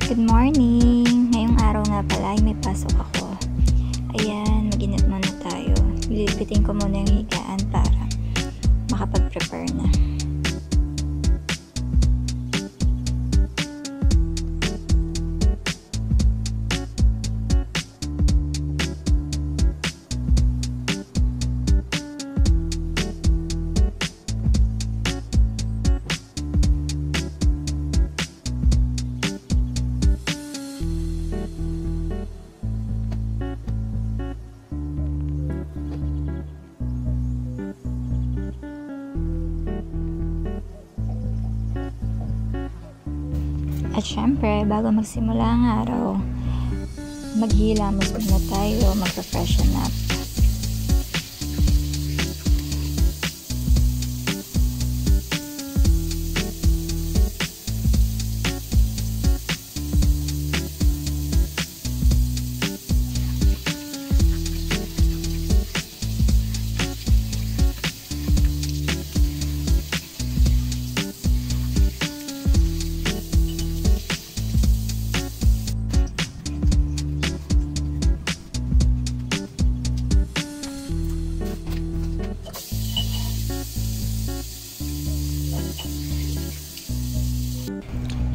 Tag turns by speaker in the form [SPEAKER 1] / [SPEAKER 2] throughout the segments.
[SPEAKER 1] Good morning! Ngayong araw nga pala ay may pasok ako. Ayan, mag-init muna tayo. Lilipitin ko muna yung higaan para makapag-prepare na. At syempre, bago magsimula ang araw, maghilamos muna tayo, mag-freshen up.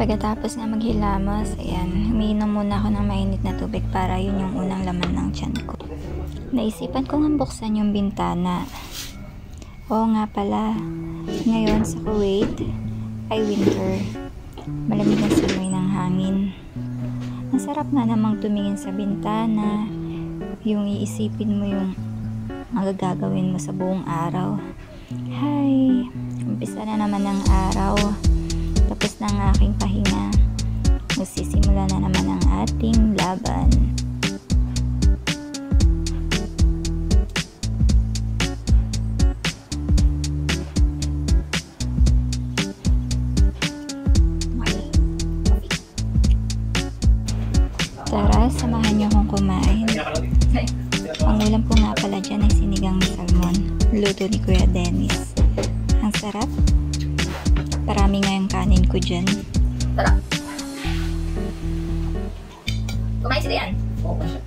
[SPEAKER 1] Pagkatapos nga maghilamos, ayan, umiinom muna ako ng mainit na tubig para yun yung unang laman ng tiyan ko. Naisipan ko nga buksan yung bintana. Oo nga pala, ngayon sa Kuwait ay winter. Malamig ang simoy ng hangin. Ang sarap nga namang tumingin sa bintana, yung iisipin mo yung magagagawin mo sa buong araw. Hi! Umpisa na naman ang araw. Tapos ng aking pahinga, magsisimula na naman ang ating laban. Tara, samahan niyo akong kumain. Ang ulam ko nga pala dyan ay sinigang na salmon, luto ni Kuya Dennis. Ang sarap. Parami nga yung kanin ko dyan.
[SPEAKER 2] Tara. Kumain sila yan? Oo pa siya.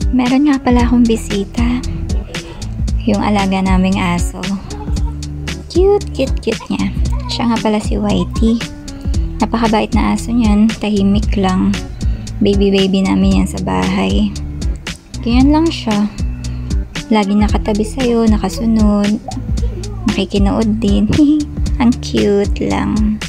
[SPEAKER 1] Meron nga pala akong bisita. Yung alaga naming aso. Cute niya. Siya nga pala si Whitey. Napakabait na aso niyan. Tahimik lang. Baby namin yan sa bahay. Ganyan lang siya. Lagi nakatabi sa'yo, nakasunod. Nakikinood din. Ang cute lang.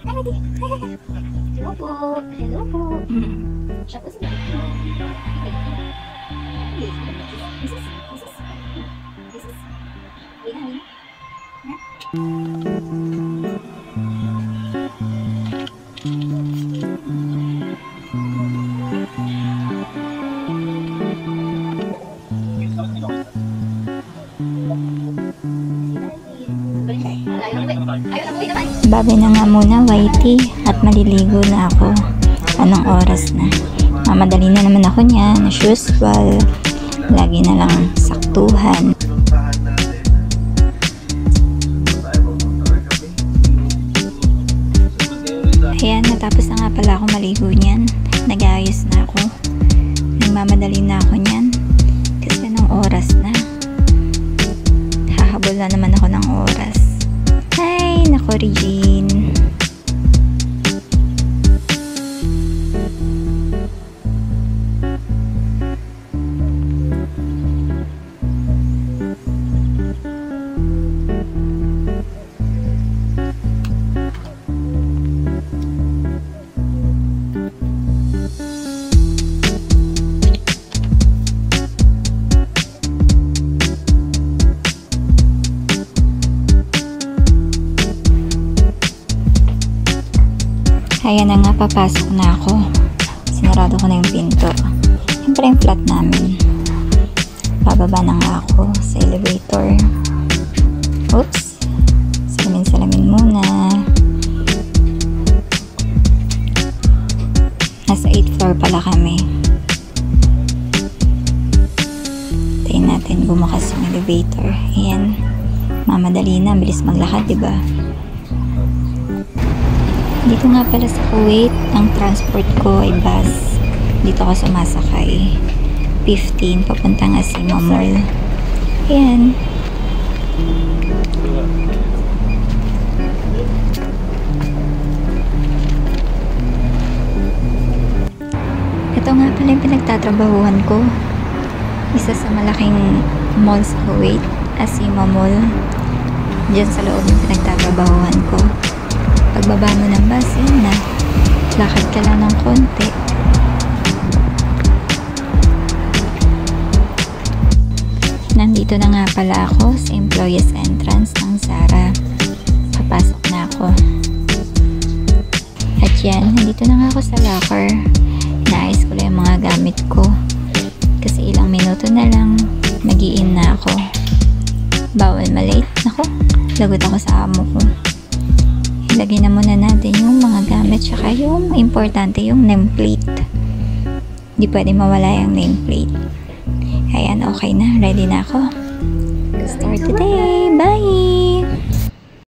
[SPEAKER 2] Hello po. Hello po. Siya po sila.
[SPEAKER 1] Babi na nga muna, Whitey, at maliligo na ako. Anong oras na? Mamadali na naman ako niyan, as usual. Lagi na lang saktuhan. Ayan, natapos na nga pala ako maligo niyan. Nag-aayos na ako. Nagmamadali na ako niyan. Kasi anong oras na? Hahabol na naman ako ng oras. Ay, nako Regine. Ayan na nga, papasok na ako. Sinarado ko na yung pinto. pala yung flat namin. Bababa na nga ako sa elevator. Oops. Salamin muna. Nasa 8th floor pala kami. Tayin natin bumukas yung elevator. Ayan. Mamadali na. Bilis maglakad, diba? Dito nga pala sa Kuwait, ang transport ko ay bus. Dito ako sumasakay. 15 papuntang Asima Mall. Ayan. Ito nga pala yung pinagtatrabahuhan ko. Isa sa malaking mall sa Kuwait, Asima Mall. Diyan sa loob yung pinagtatrabahuhan ko. Pagbaba mo ng bus, yun na. Lakad ka lang ng konti. Nandito na nga pala ako sa employees entrance ng Zara. Papasok na ako. At yan, nandito na nga ako sa locker. Inaayos ko lang yung mga gamit ko. Kasi ilang minuto na lang, mag-i-in na ako. Bawal malate. Nako, lagot ako sa amo ko. Ilagay na muna natin yung mga gamit. Tsaka yung importante, yung nameplate. Hindi pwede mawala yung nameplate. Ayan, okay na. Ready na ako. Start today. Bye!